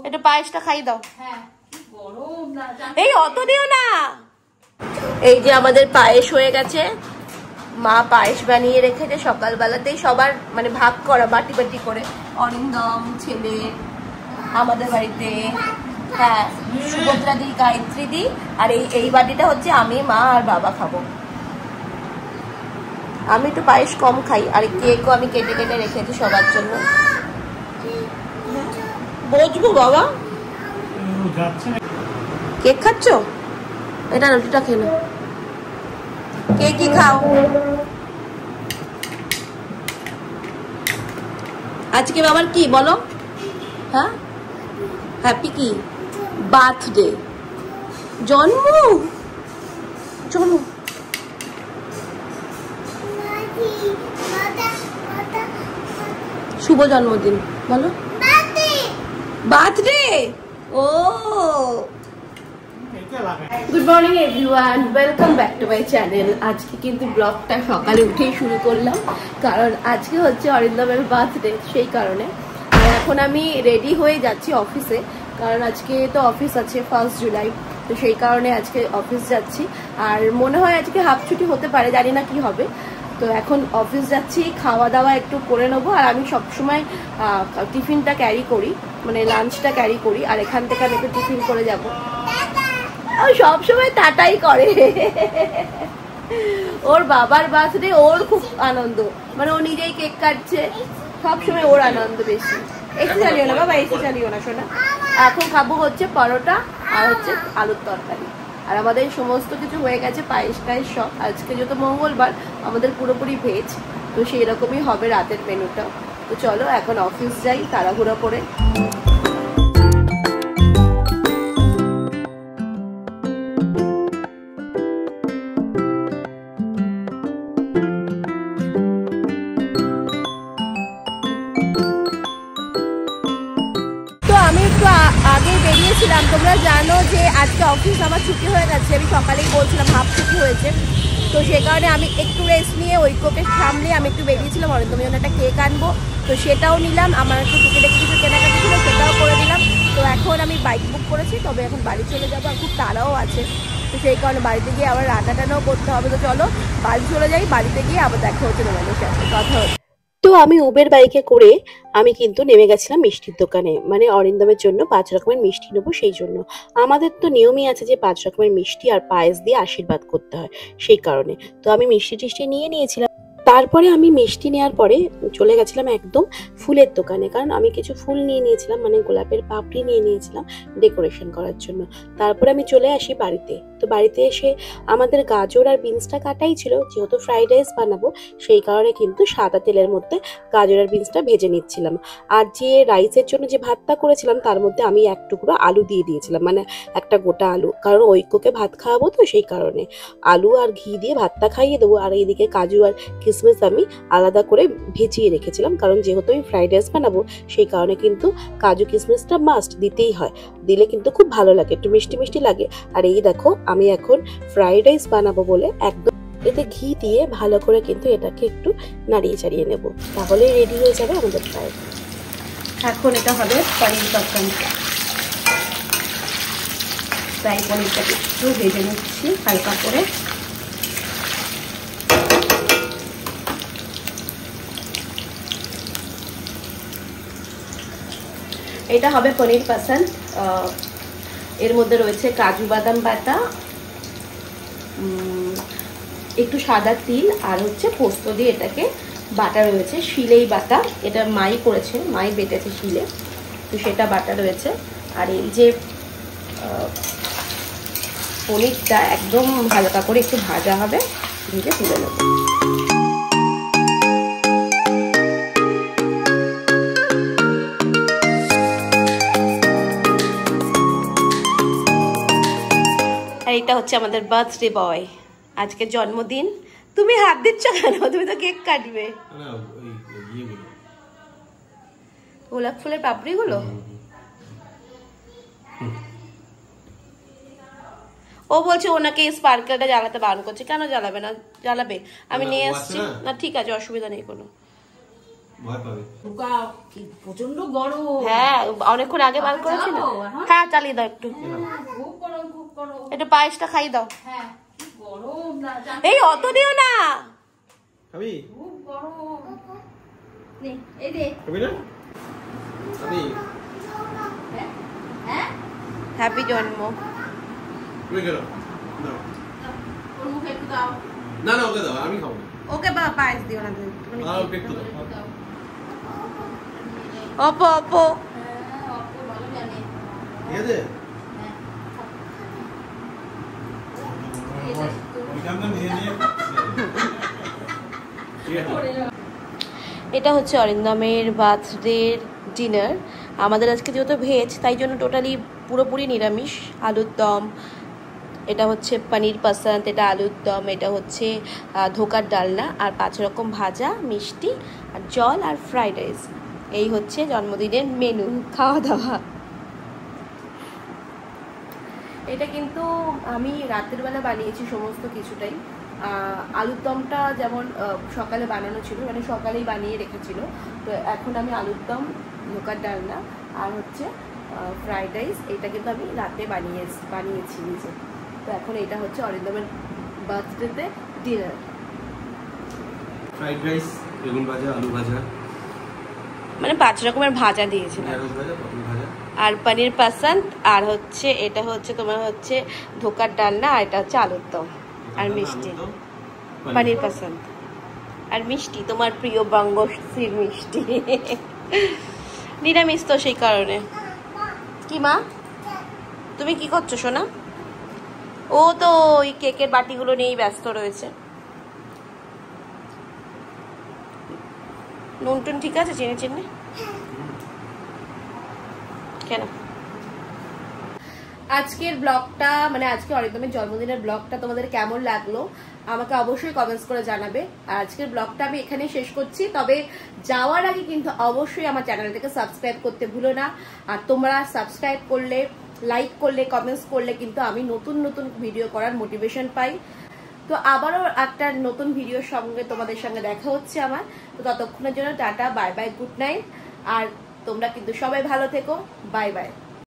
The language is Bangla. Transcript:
এটা পায়েসটা খাই দাও। এই অত দিও না। এই যে আমাদের পায়েস হয়ে গেছে, মা পায়েস বানিয়ে রেখেছে সকালবেলাতেই, সবার মানে ভাগ করা বাটি বাটি করে, অরিন্দম ছেলে আমাদের বাড়িতে, হ্যাঁ সুভদ্রা দি গায়ত্রী দি, আর এই বাটিটা হচ্ছে আমি মা আর বাবা খাবো। আমি তো পায়েস কম খাই, আর কেকও আমি কেটে কেটে রেখেছি সবার জন্য। বসবো বাবা, কেক খাচ্ছ? এটা রুটিটা খেয়ে নাও। কে কি খাও? আজকে বাবার কি বলো? হ্যাঁ হ্যাপি কি? বার্থডে, জন্ম জন্ম শুভ জন্মদিন বলো। বার্থডে। ও good morning everyone, welcome back to my channel. আজকে কিন্তু ব্লগটা সকালে উঠেই শুরু করলাম, কারণ আজকে হচ্ছে অরিন্দমের বার্থডে, সেই কারণে। আর এখন আমি রেডি হয়ে যাচ্ছি অফিসে, কারণ আজকে তো অফিস আছে 1 জুলাই, তো সেই কারণে আজকে অফিস যাচ্ছি। আর মনে হয় আজকে হাফ ছুটি হতে পারে, জানি না কি হবে। তো এখন অফিস যাচ্ছি, খাওয়া দাওয়া একটু করে নেবো। আর আমি সবসময় টিফিনটা ক্যারি করি, মানে লাঞ্চটা ক্যারি করি, আর এখান থেকে আমি একটু টিফিন করে যাবো। সবসময় টাটাই করে। ওর বাবার বার্থডে, ওর খুব আনন্দ, মানে ও নিজেই কেক কাটছে, সবসময় ওর আনন্দ বেশি। এসে চালিও না বাবা, এসে চালিও না শোনা। এখন খাবো হচ্ছে পরোটা আর হচ্ছে আলুর তরকারি। আর আমাদের সমস্ত কিছু হয়ে গেছে, পায়েস টায়েস সব। আজকে যেহেতু মঙ্গলবার, আমাদের পুরোপুরি ভেজ, তো সেই রকমই হবে রাতের মেনুটা। তো চলো এখন অফিস যাই তাড়াহুড়ো করে। আগে বেরিয়েছিলাম, তোমরা জানো যে আজকে অফিস আমার ছুটি হয়ে গেছে, আমি সকালেই বলছিলাম হাফ ছুটি হয়েছে। তো সে কারণে আমি একটু রেস্ট নিয়ে ঐক্যকে সামলে আমি একটু বেরিয়েছিলাম অরিন্দমের জন্য একটা কেক আনবো, তো সেটাও নিলাম। আমার একটু টুকিটাকি কিছু কেনাকাটি ছিল, সেটাও করে দিলাম। তো এখন আমি বাইক বুক করেছি, তবে এখন বাড়ি চলে যাবো, আর খুব তাড়াও আছে, তো সেই কারণে বাড়িতে গিয়ে আবার রান্না টানাও করতে হবে। তো চলো বাড়ি চলে যাই, বাড়িতে গিয়ে আবার দেখা হচ্ছে তোমাদের সাথে, কথা হচ্ছে। তো আমি উবের বাইকে করে আমি কিন্তু নেমে গেছিলাম মিষ্টির দোকানে, মানে অরিন্দমের জন্য 5 রকমের মিষ্টি নেবো। সেই জন্য আমাদের তো নিয়মই আছে যে 5 রকমের মিষ্টি আর পায়েস দিয়ে আশীর্বাদ করতে হয়, সেই কারণে তো আমি মিষ্টি টিষ্টি নিয়ে নিয়েছিলাম। তারপরে আমি মিষ্টি নেওয়ার পরে চলে গেছিলাম একদম ফুলের দোকানে, কারণ আমি কিছু ফুল নিয়ে নিয়েছিলাম, মানে গোলাপের পাপড়ি নিয়ে নিয়েছিলাম ডেকোরেশন করার জন্য। তারপরে আমি চলে আসি বাড়িতে। তো বাড়িতে এসে আমাদের গাজর আর বিনসটা কাটাই ছিল, যেহেতু ফ্রাইড রাইস বানাবো সেই কারণে কিন্তু সাদা তেলের মধ্যে গাজর আর বিনসটা ভেজে নিচ্ছিলাম। আর যে রাইসের জন্য যে ভাতটা করেছিলাম তার মধ্যে আমি এক টুকরো আলু দিয়ে দিয়েছিলাম, মানে একটা গোটা আলু, কারণ ঐক্যকে ভাত খাওয়াবো, তো সেই কারণে আলু আর ঘি দিয়ে ভাতটা খাইয়ে দেবো। আর এইদিকে কাজু আর কিশমিশ আমি আলাদা করে ভেজিয়ে রেখেছিলাম, কারণ যেহেতু আমি ফ্রাইড রাইস বানাবো সেই কারণে কিন্তু কাজু কিশমিশটা মাস্ট দিতেই হয়, দিলে কিন্তু খুব ভালো লাগে, একটু মিষ্টি মিষ্টি লাগে। আর এই দেখো আমি এখন ফ্রাইড রাইস বানাবো বলে একদম এতে ঘি দিয়ে ভালো করে কিন্তু এটাকে একটু নাড়িয়ে চাড়িয়ে নেব, তাহলে রেডি হয়ে যাবে আমাদের ফ্রাইড রাইস। এখন এটা হবে পনির তরকারি, তাই পনিরটাকে একটু ভেজে নিচ্ছি হালকা করে। এটা হবে পনির পাসান্দ। এর মধ্যে রয়েছে কাজু বাদাম বাটা, একটু সাদা তিল, আর হচ্ছে পোস্ত দিয়ে এটাকে বাটা রয়েছে, শিলেই বাটা, এটা মাই করেছে, মাই বেটেছে শিলে, তো সেটা বাটা রয়েছে। আর এই যে পনিরটা একদম হালকা করে একটু ভাজা হবে, ভেজে তুলে নেব। এটা হচ্ছে আমাদের বার্থডে বয়, আজকে জন্মদিন। তুমি হাত দিচ্ছ কেন? তুমি তো কেক কাটবে। গোলাপ ফুলের পাপড়ি গুলো ও বলছে ওনাকে স্পার্কেলটা জ্বালাতে বারণ করছে। কেন জ্বালাবে না? জ্বালাবে, আমি নিয়ে আসছি না, ঠিক আছে, অসুবিধা নেই কোনো। ভয় পাবে। প্রচন্ড গরম। হ্যাঁ অনেকক্ষণ আগে বার করেছি না। হ্যাঁ চালিয়ে দাও একটু, খুব গরম খুব গরম। একটু পায়েসটা খাই দাও। হ্যাঁ গরম না, এই অত দিও না, খাবি? খুব গরম। নে এই দে। খাবি না? খাবি? হ্যাঁ হ্যাপি জন্ম। তুমি কেন? দাও। ওর মুখে একটু দাও। না না ওকে দাও, আমি খাবো না। ওকে বা পায়েস দিও না তুমি। ওকে একটু দাও। অপো অপো হ্যাঁ অপু ভালো জানে। ঠিক আছে? এটা হচ্ছে অরিন্দমের বার্থডে ডিনার। আমাদের আজকে যেহেতু ভেজ তাই জন্য টোটালি পুরোপুরি নিরামিষ। আলুর দম, এটা হচ্ছে পনির পসন্দ, এটা আলুর দম, এটা হচ্ছে ধোকার ডালনা, আর 5 রকম ভাজা, মিষ্টি আর জল আর ফ্রাইড রাইস। এই হচ্ছে জন্মদিনের মেনু, খাওয়া দাওয়া। এটা কিন্তু আমি রাতের বেলা বানিয়েছি সমস্ত কিছুটাই। আলুর দমটা যেমন সকালে বানানো ছিল, মানে সকালেই বানিয়ে রেখেছিল, তো এখন আমি আলুর দম, ধোকার ডালনা আর হচ্ছে ফ্রাইড রাইস এটা কিন্তু আমি রাতে বানিয়েছি নিজে। তো এখন এটা হচ্ছে অরিন্দমের বার্থডেতে ডিনার। ফ্রাইড রাইস, বেগুন ভাজা, আলু ভাজা, মানে 5 রকমের ভাজা দিয়েছিলাম, ঢেঁড়স ভাজা, পটল ভাজা আর পনির পসন্দ, আর হচ্ছে এটা হচ্ছে তোমার হচ্ছে ধোকার ডালনা, আর এটা হচ্ছে আলুর দম আর মিষ্টি। পনির পসন্দ আর মিষ্টি, তোমার প্রিয় বঙ্গশ্রীর মিষ্টি। নিরামিষ তো সেই কারণে। কি মা তুমি কি করছো সোনা? ও তো ওই কেকের বাটিগুলো নিয়েই ব্যস্ত রয়েছে। নুন টুন ঠিক আছে? চিনি চিনি কেন? আজকের ব্লগটা, মানে আজকে অরিন্দমের জন্মদিনের ব্লগটা তোমাদের কেমন লাগলো আমাকে অবশ্যই কমেন্টস করে জানাবে। আর আজকের ব্লগটা আমি এখানেই শেষ করছি, তবে যাওয়ার আগে কিন্তু অবশ্যই আমার চ্যানেলটাকে সাবস্ক্রাইব করতে ভুলো না। আর তোমরা সাবস্ক্রাইব করলে, লাইক করলে, কমেন্টস করলে কিন্তু আমি নতুন নতুন ভিডিও করার মোটিভেশন পাই। তো আবারও একটা নতুন ভিডিওর সঙ্গে তোমাদের সঙ্গে দেখা হচ্ছে আমার। তো ততক্ষণের জন্য tata, bye bye, good night. আর তোমরা কিন্তু সবাই ভালো থেকো, বাই বাই।